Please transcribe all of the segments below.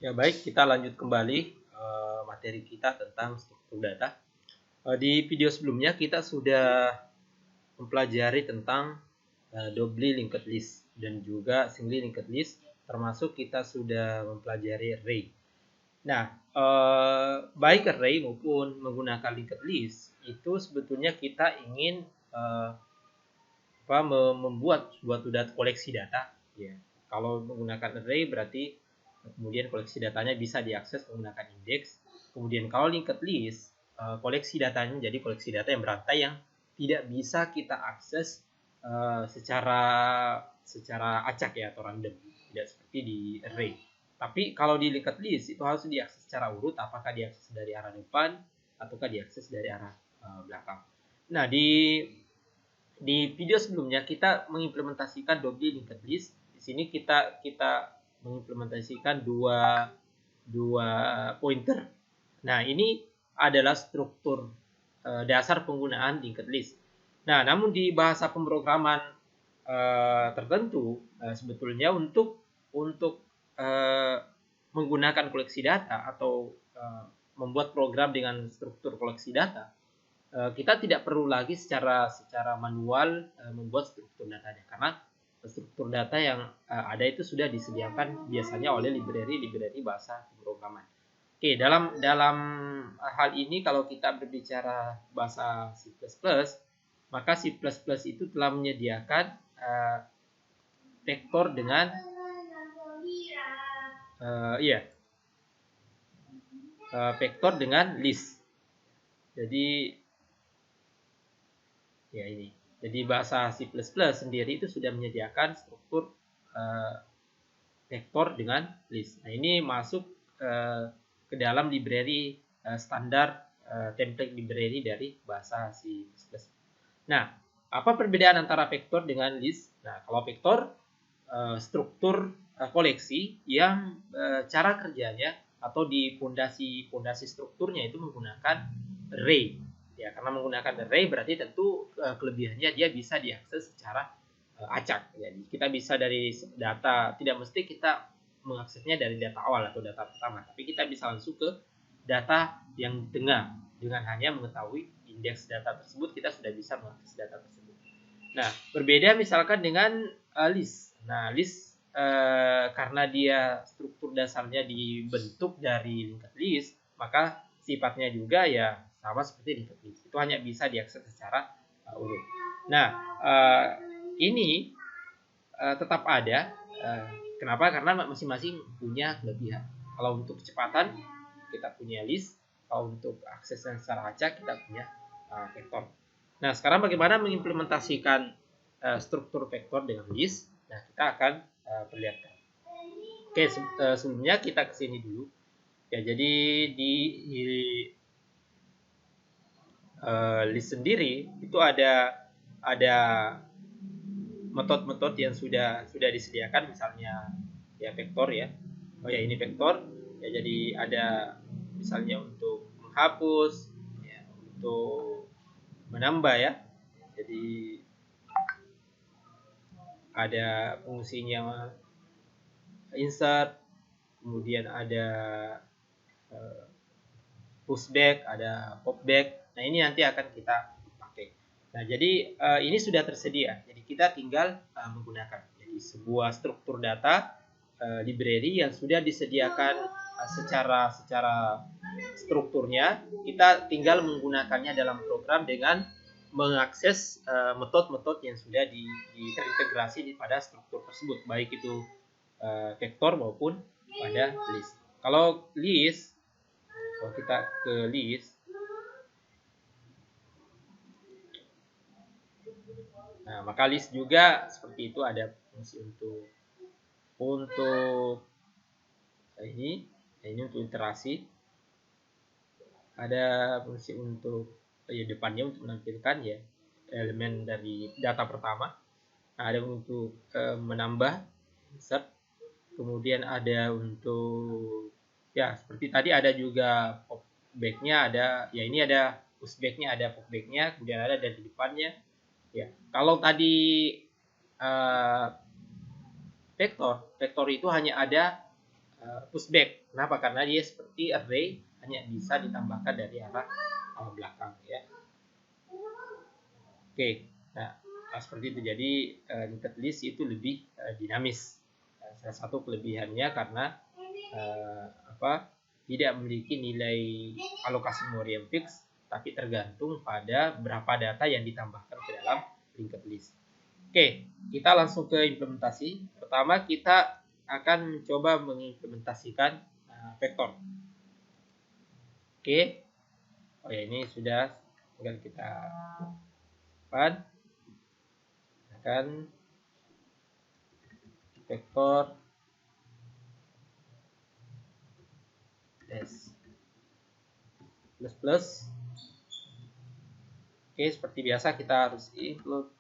Ya baik, kita lanjut kembali materi kita tentang struktur data. Di video sebelumnya kita sudah mempelajari tentang doubly linked list dan juga singly linked list, termasuk kita sudah mempelajari array. Nah, baik array maupun menggunakan linked list itu sebetulnya kita ingin membuat suatu koleksi data. Ya, kalau menggunakan array berarti kemudian koleksi datanya bisa diakses menggunakan indeks. Kemudian kalau linked list, koleksi datanya menjadi koleksi data yang berantai yang tidak bisa kita akses secara acak ya atau random, tidak seperti di array. Tapi kalau di linked list itu harus diakses secara urut, apakah diakses dari arah depan ataukah diakses dari arah belakang. Nah, di video sebelumnya kita mengimplementasikan doubly linked list. Di sini kita mengimplementasikan dua pointer. Nah, ini adalah struktur dasar penggunaan linked list. Nah, namun di bahasa pemrograman tertentu sebetulnya untuk menggunakan koleksi data atau membuat program dengan struktur koleksi data, kita tidak perlu lagi secara manual membuat struktur datanya, karena struktur data yang ada itu sudah disediakan biasanya oleh library bahasa pemrograman. Oke, dalam hal ini kalau kita berbicara bahasa C++, maka C++ itu telah menyediakan vektor dengan vektor dengan list. Jadi ya ini. Jadi bahasa C++ sendiri itu sudah menyediakan struktur vektor dengan list. Nah, ini masuk ke dalam library standar template library dari bahasa C++. Nah, apa perbedaan antara vektor dengan list? Nah, kalau vektor struktur koleksi yang cara kerjanya atau di fondasi strukturnya itu menggunakan array. Ya, karena menggunakan array berarti tentu kelebihannya dia bisa diakses secara acak. Jadi kita bisa dari data, tidak mesti kita mengaksesnya dari data awal atau data pertama, tapi kita bisa langsung ke data yang di tengah. Dengan hanya mengetahui indeks data tersebut, kita sudah bisa mengakses data tersebut. Nah, berbeda misalkan dengan list. Nah, list karena dia struktur dasarnya dibentuk dari linked list, maka sifatnya juga ya sama seperti linked list. Itu hanya bisa diakses secara urut. Nah, ini tetap ada. Kenapa? Karena masing-masing punya kelebihan. Kalau untuk kecepatan kita punya list, kalau untuk akses secara acak kita punya vektor. Nah, sekarang bagaimana mengimplementasikan struktur vektor dengan list? Nah, kita akan perlihatkan. Oke, sebelumnya kita ke sini dulu. Ya, jadi di list sendiri itu ada metode-metode yang sudah disediakan, misalnya ya vektor ya. Oh ya, ini vektor. Ya, jadi ada misalnya untuk menghapus, ya, untuk menambah ya. Jadi ada fungsinya insert, kemudian ada pushback, ada popback. Nah, ini nanti akan kita pakai. Nah, jadi ini sudah tersedia. Jadi kita tinggal menggunakan. Jadi sebuah struktur data library yang sudah disediakan secara strukturnya, kita tinggal menggunakannya dalam program dengan mengakses metode-metode yang sudah terintegrasi pada struktur tersebut, baik itu vektor maupun pada list. Kalau kita ke list, nah maka list juga seperti itu, ada fungsi untuk ini untuk iterasi, ada fungsi untuk depannya untuk menampilkan ya elemen dari data pertama. Nah, ada untuk menambah insert, kemudian ada untuk ya seperti tadi ada juga popback-nya, ada ya ini ada pushback-nya, ada popback-nya, kemudian ada dari depannya. Ya, kalau tadi vektor itu hanya ada pushback. Kenapa? Karena dia seperti array, hanya bisa ditambahkan dari arah belakang ya. Oke, nah seperti itu. Jadi linked list itu lebih dinamis. Salah satu kelebihannya karena tidak memiliki nilai alokasi memori yang fix, tapi tergantung pada berapa data yang ditambahkan ke dalam linked list. Oke, kita langsung ke implementasi. Pertama kita akan mencoba mengimplementasikan vektor. Oke, oh ya, ini sudah, tinggal kita akan vektor plus. Oke, seperti biasa kita harus include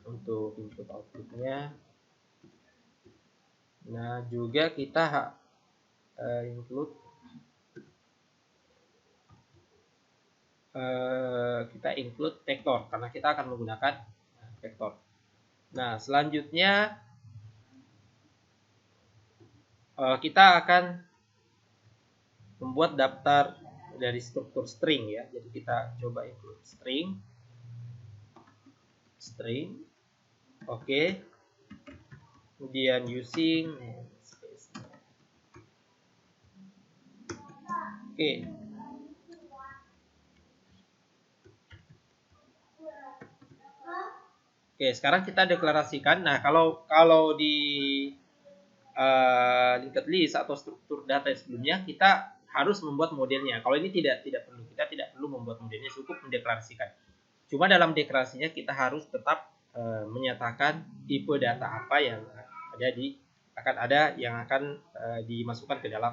untuk input outputnya. Nah, juga kita include vektor karena kita akan menggunakan vektor. Nah, selanjutnya kita akan membuat daftar dari struktur string ya. Jadi kita coba include string. Oke. Kemudian using space. Oke. Oke, sekarang kita deklarasikan. Nah, kalau di linked list atau struktur data sebelumnya, kita harus membuat modelnya. Kalau ini tidak perlu, kita tidak perlu membuat modelnya, cukup mendeklarasikan. Cuma dalam deklarasinya kita harus tetap menyatakan tipe data apa yang akan dimasukkan ke dalam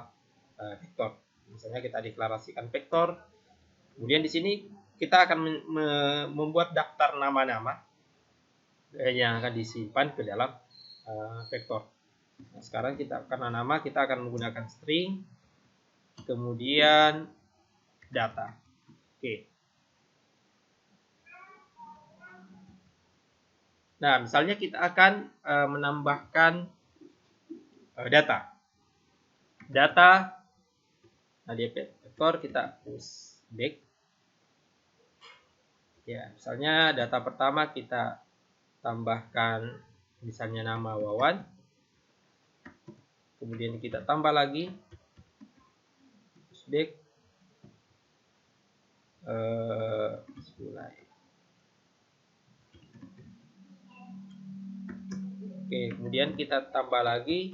vektor. Misalnya kita deklarasikan vektor. Kemudian di sini kita akan membuat daftar nama-nama yang akan disimpan ke dalam vektor. Nah, sekarang karena nama kita akan menggunakan string, kemudian data. Oke. Nah, misalnya kita akan menambahkan data. Nah, di vektor kita pushback. Ya, misalnya data pertama kita tambahkan misalnya nama Wawan. Kemudian kita tambah lagi pushback mulai. Oke, kemudian kita tambah lagi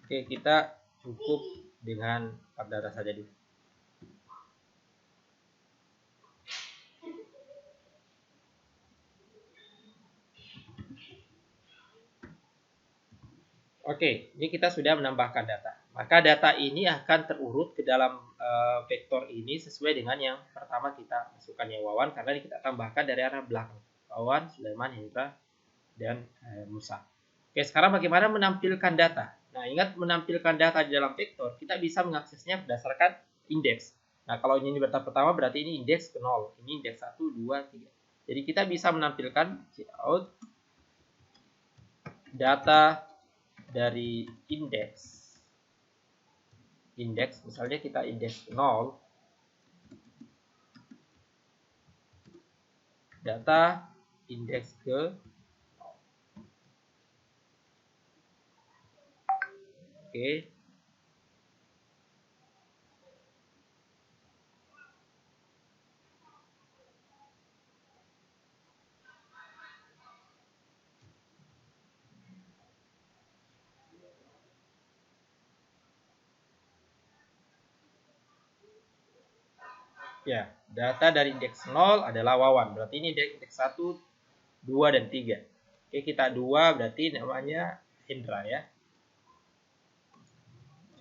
kita cukup dengan 4 data saja dulu. Oke, ini kita sudah menambahkan data. Maka data ini akan terurut ke dalam vektor ini sesuai dengan yang pertama kita masukkan yang Wawan, karena kita tambahkan dari arah belakang. Wawan, Sulaiman, Hendra, dan Musa. Oke, sekarang bagaimana menampilkan data? Nah, ingat menampilkan data di dalam vektor, kita bisa mengaksesnya berdasarkan indeks. Nah, kalau ini data pertama berarti ini indeks ke 0. Ini indeks 1, 2, 3. Jadi kita bisa menampilkan out data dari indeks, misalnya kita indeks 0, data indeks ke 0. Oke. Ya, data dari indeks 0 adalah Wawan. Berarti ini indeks 1, 2, dan 3. Oke, kita 2 berarti namanya Hendra ya.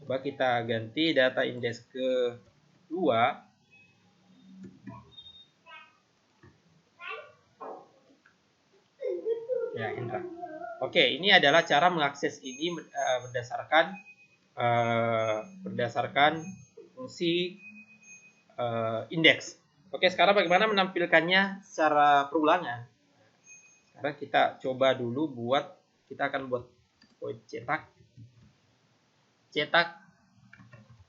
Coba kita ganti data indeks ke 2. Ya, Hendra. Oke, ini adalah cara mengakses ini berdasarkan fungsi indeks. Oke, sekarang bagaimana menampilkannya secara perulangan? Sekarang kita coba dulu kita akan buat cetak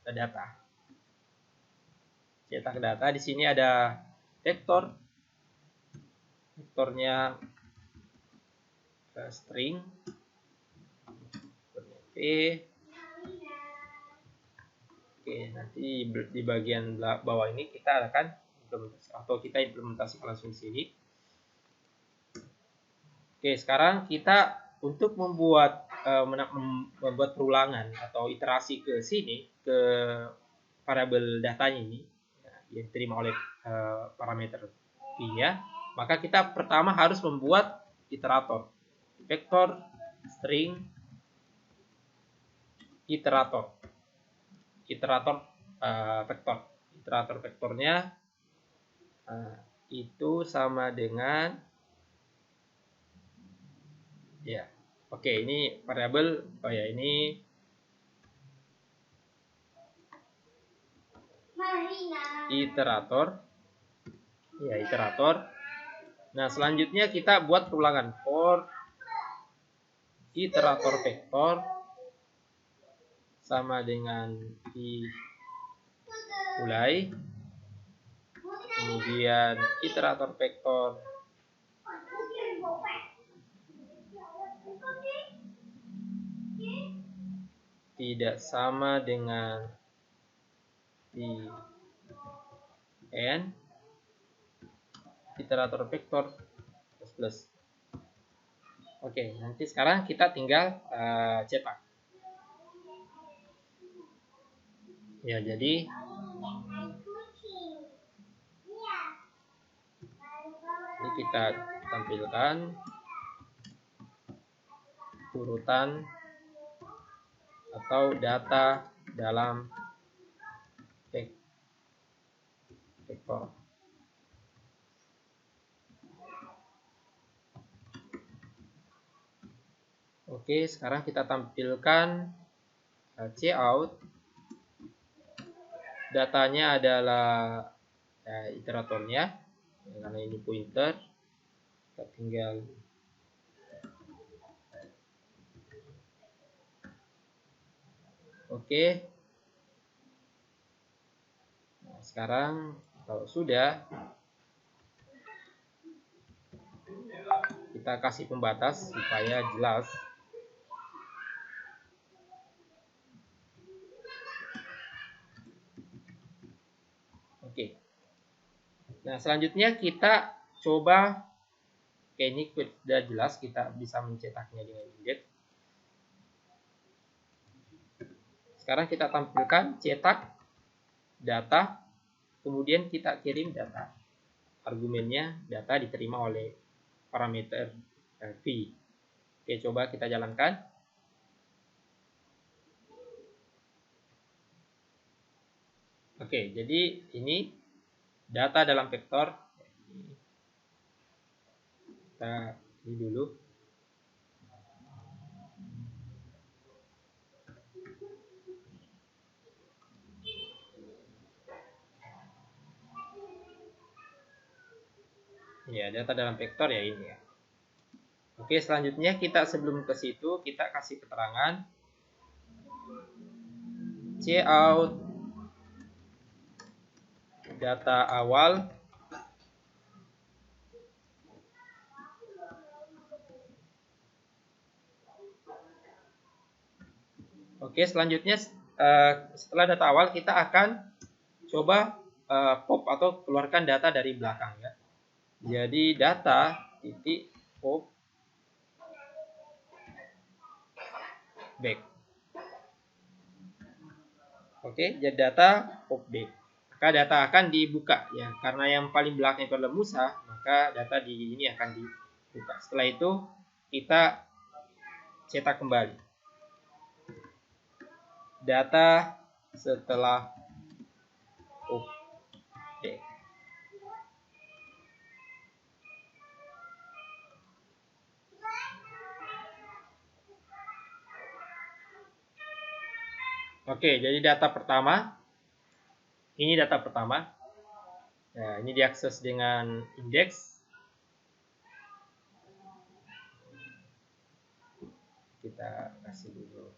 data. Cetak data, di sini ada vektornya string p. Oke, nanti di bagian bawah ini kita akan implementasikan langsung di sini. Oke, sekarang kita untuk membuat perulangan atau iterasi ke sini, ke variabel datanya ini yang diterima oleh parameter p ya, maka kita pertama harus membuat iterator, vektor string iterator vektor. Iterator vektornya itu sama dengan ya. Oke, ini variabel ini iterator. Ya, iterator. Nah, selanjutnya kita buat perulangan for iterator vektor sama dengan mulai, kemudian iterator vektor tidak sama dengan n iterator vektor plus. Oke, nanti sekarang kita tinggal cetak. Ya, jadi ini kita tampilkan urutan atau data dalam vektor. Oke, sekarang kita tampilkan cout. Datanya adalah iteratornya, karena ini pointer. Kita tinggal oke. Nah, sekarang kalau sudah, kita kasih pembatas supaya jelas. Oke. Nah, selanjutnya kita coba, oke, ini sudah jelas, kita bisa mencetaknya dengan injet. Sekarang kita tampilkan cetak data, kemudian kita kirim data. Argumennya data diterima oleh parameter v. Oke, coba kita jalankan. Oke, jadi ini data dalam vektor. Kita ini dulu. Ya, data dalam vektor ya ini ya. Oke, selanjutnya kita sebelum ke situ kita kasih keterangan cout data awal Oke, selanjutnya setelah data awal kita akan coba pop atau keluarkan data dari belakang ya. Jadi data titik pop back. Oke, jadi data pop back. Maka data akan dibuka ya. Karena yang paling belakang itu adalah Musa, maka data di ini akan dibuka. Setelah itu kita cetak kembali data setelah update. Oke, jadi data pertama. Ini data pertama. Nah, ini diakses dengan indeks. Kita kasih dulu.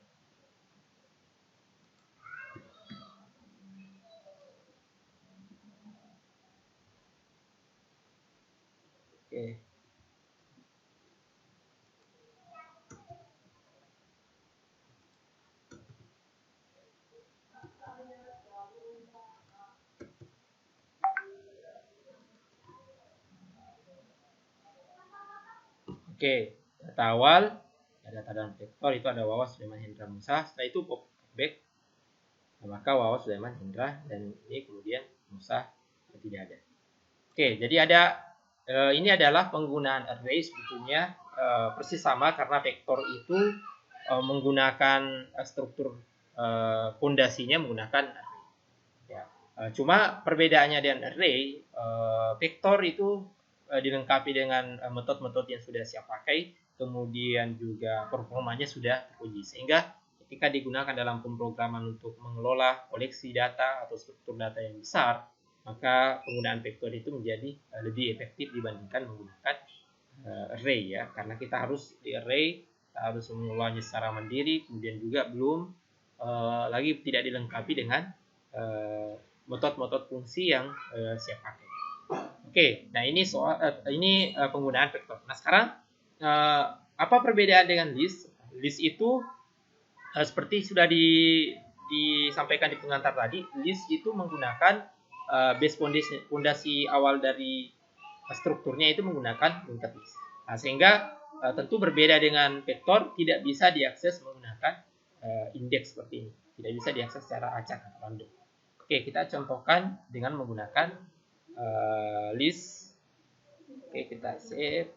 Oke. Oke, data awal, data dan vektor itu ada Wawas Sulaiman Hendra Musa. Setelah itu pop back, maka Wawas Sulaiman Hendra, dan ini kemudian Musa tidak ada. Oke, jadi ada ini adalah penggunaan array sebetulnya persis sama karena vektor itu menggunakan struktur fondasinya menggunakan array. Ya. Cuma perbedaannya dengan array, vektor itu dilengkapi dengan metode-metode yang sudah siap pakai, kemudian juga performanya sudah teruji, sehingga ketika digunakan dalam pemrograman untuk mengelola koleksi data atau struktur data yang besar, maka penggunaan vektor itu menjadi lebih efektif dibandingkan menggunakan array, ya, karena kita harus di array, kita harus mengelolanya secara mandiri, kemudian juga belum lagi tidak dilengkapi dengan metode-metode fungsi yang siap pakai. Oke, nah ini soal penggunaan vektor. Nah sekarang apa perbedaan dengan list? List itu seperti sudah disampaikan di pengantar tadi, list itu menggunakan base fondasi awal dari strukturnya itu menggunakan linked list. Nah, sehingga tentu berbeda dengan vektor, tidak bisa diakses menggunakan indeks seperti ini. Tidak bisa diakses secara acak atau random. Oke, kita contohkan dengan menggunakan list. Oke, kita save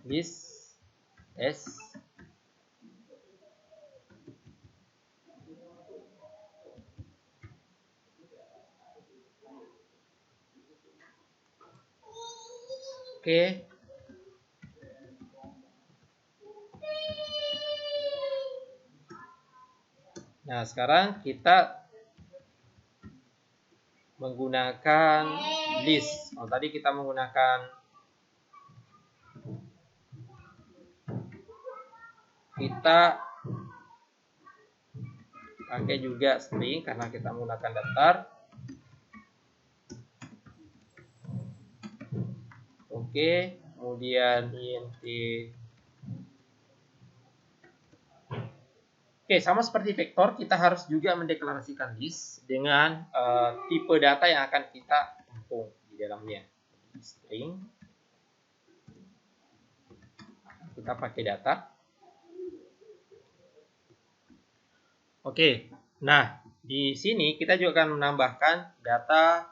list s. Oke. Nah, sekarang kita menggunakan list. Oh, tadi kita menggunakan pakai juga string karena kita menggunakan daftar. Oke, kemudian int. Oke, sama seperti vektor, kita harus juga mendeklarasikan list dengan tipe data yang akan kita tampung di dalamnya. String. Kita pakai data. Oke, nah di sini kita juga akan menambahkan data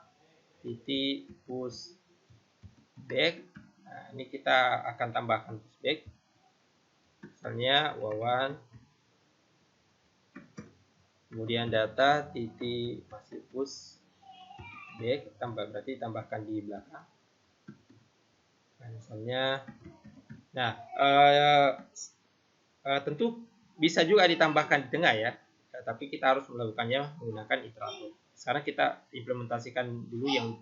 titik pushback. Nah, ini kita akan tambahkan pushback. Misalnya Wawan. Kemudian data titik masih pushback, berarti tambahkan di belakang. Nah, misalnya, nah tentu bisa juga ditambahkan di tengah, ya, tapi kita harus melakukannya menggunakan iterator. Sekarang kita implementasikan dulu yang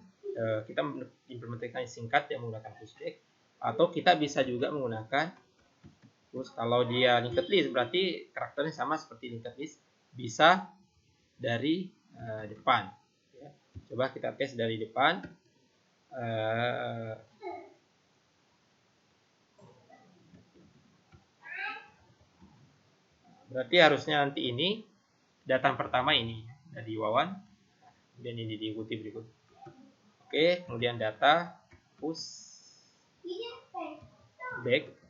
kita implementasikan singkat yang menggunakan pushback, atau kita bisa juga menggunakan push. Kalau dia linked list berarti karakternya sama seperti linked list, bisa dari depan, ya. Coba kita tes dari depan. Berarti harusnya nanti ini data pertama ini dari Wawan, dan ini diikuti berikut. Oke, kemudian data push back.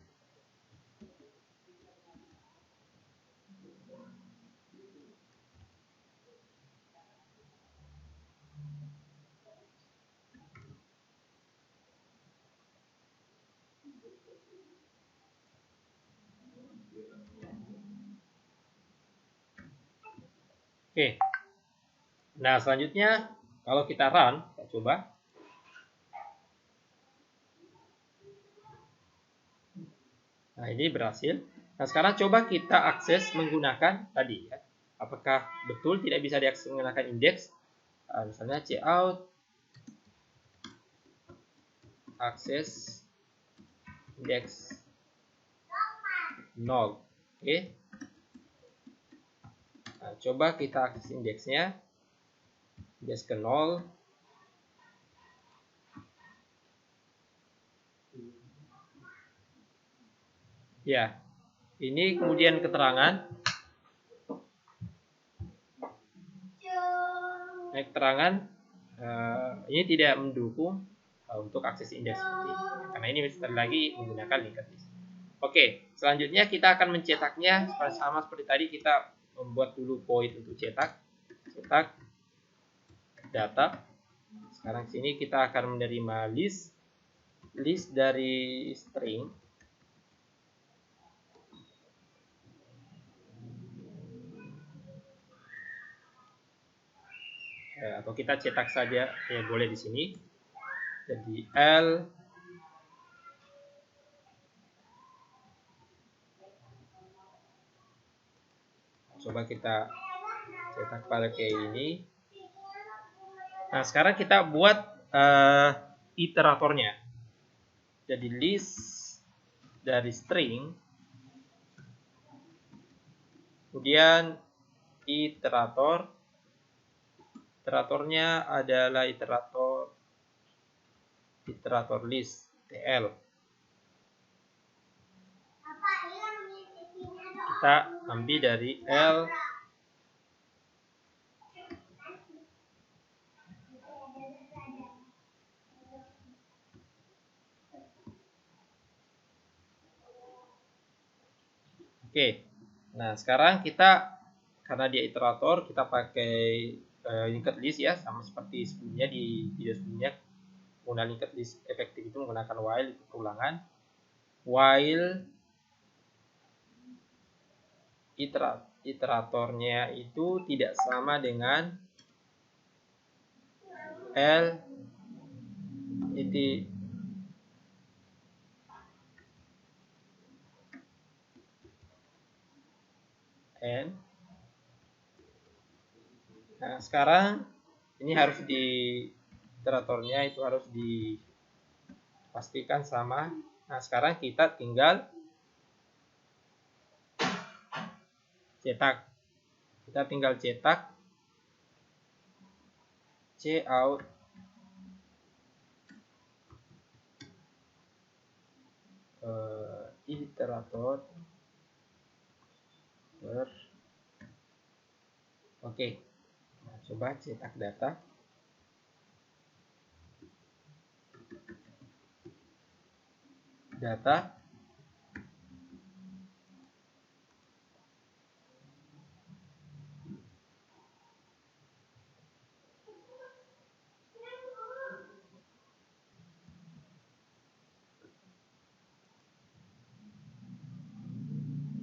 Oke. Nah, selanjutnya kalau kita run, kita coba. Nah, ini berhasil. Nah, sekarang coba kita akses menggunakan tadi, ya. Apakah betul tidak bisa diakses menggunakan indeks? Misalnya cout akses index 0. Oke. Nah, coba kita akses indeksnya, index ke 0. Ya, ini kemudian keterangan. Ini tidak mendukung untuk akses indeks seperti ini, karena ini sekali lagi menggunakan linked list. Oke, selanjutnya kita akan mencetaknya sama seperti tadi. Kita membuat dulu void untuk cetak data. Sekarang sini kita akan menerima list dari string. Atau kita cetak saja ya, boleh di sini. Jadi L coba kita cetak pakai ini. Nah, sekarang kita buat iteratornya. Jadi list dari string, kemudian iteratornya adalah iterator list TL. Kita ambil dari L Oke. Nah, sekarang kita karena dia iterator, kita pakai linked list ya, sama seperti sebelumnya di video sebelumnya. Menggunakan linked list efektif itu menggunakan while, itu perulangan. While iteratornya itu tidak sama dengan L itu N. Nah, sekarang ini harus di iteratornya itu harus dipastikan sama. Nah, sekarang kita tinggal cetak. Kita tinggal cetak cout iterator. Oke. Nah, coba cetak data.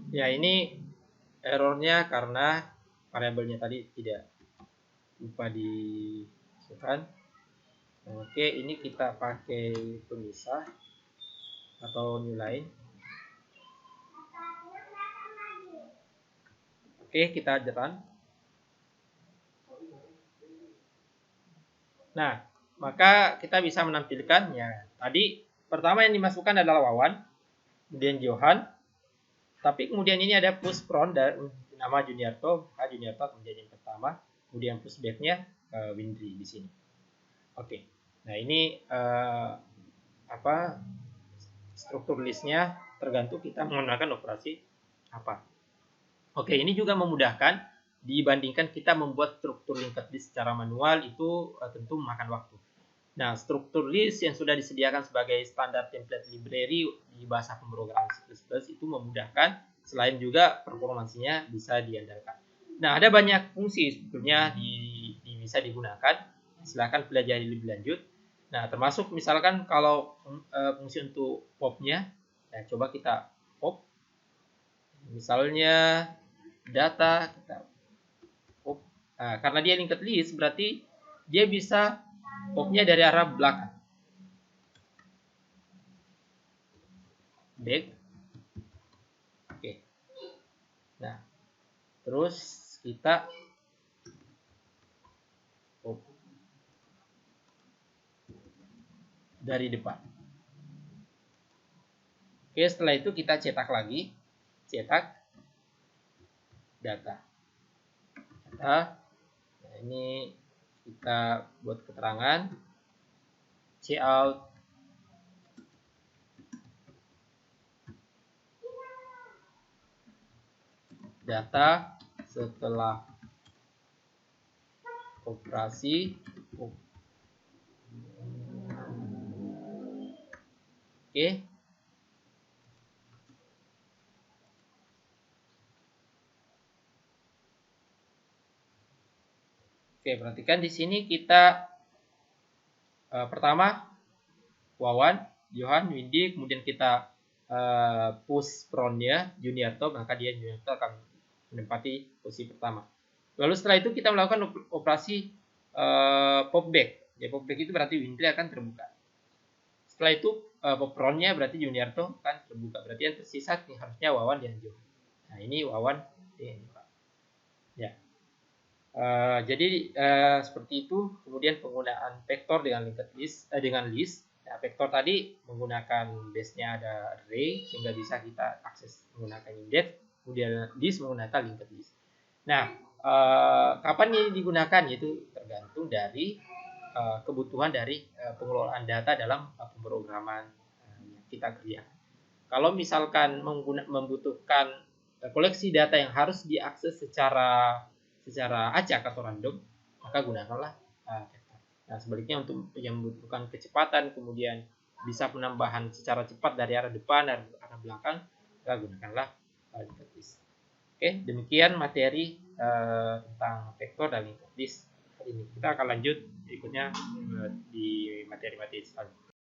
Ya, ini errornya karena variabelnya tadi tidak lupa dimasukkan. Oke, ini kita pakai pemisah atau new line. Oke, kita run. Nah, maka kita bisa menampilkan ya. Tadi pertama yang dimasukkan adalah Wawan, kemudian Johan. Tapi kemudian ini ada push front dan nama Juniarto, kemudian yang pertama, kemudian push back-nya Windry di sini. Oke. Nah, ini struktur listnya tergantung kita menggunakan operasi apa. Oke, ini juga memudahkan dibandingkan kita membuat struktur linked list secara manual, itu tentu memakan waktu. Nah, struktur list yang sudah disediakan sebagai standar template library di bahasa pemrograman C++ itu memudahkan, selain juga performansinya bisa diandalkan. Nah, ada banyak fungsi sebetulnya bisa digunakan. Silahkan pelajari lebih lanjut. Nah, termasuk misalkan kalau fungsi untuk pop-nya, nah, coba kita pop. Misalnya data kita pop. Nah, karena dia linked list berarti dia bisa popnya dari arah belakang. Back. Oke. Nah, terus kita pop dari depan. Oke, setelah itu kita cetak lagi, cetak data. Nah, ini kita buat keterangan cout data setelah operasi. Oke. Oke, perhatikan di sini kita pertama Wawan, Johan, Windy, kemudian kita push Pronnya Juniarto, maka dia Juniarto akan menempati posisi pertama. Lalu setelah itu kita melakukan operasi popback. Ya, popback itu berarti Windy akan terbuka. Setelah itu pop Pronnya berarti Juniarto akan terbuka. Berarti yang tersisa harusnya Wawan dan Johan. Nah, ini Wawan dan Johan. Ya. Jadi seperti itu. Kemudian penggunaan vektor dengan linked list dengan list. Nah, vektor tadi menggunakan base-nya ada array sehingga bisa kita akses menggunakan index. Kemudian list menggunakan linked list. Nah, kapan ini digunakan yaitu tergantung dari kebutuhan dari pengelolaan data dalam pemrograman yang kita kerjakan. Kalau misalkan membutuhkan koleksi data yang harus diakses secara acak atau random, maka gunakanlah vektor. Nah, sebaliknya untuk yang membutuhkan kecepatan, kemudian bisa penambahan secara cepat dari arah depan dan arah belakang, maka gunakanlah linked list. Oke, demikian materi tentang vektor dan linked list hari ini. Kita akan lanjut berikutnya di materi-materi selanjutnya.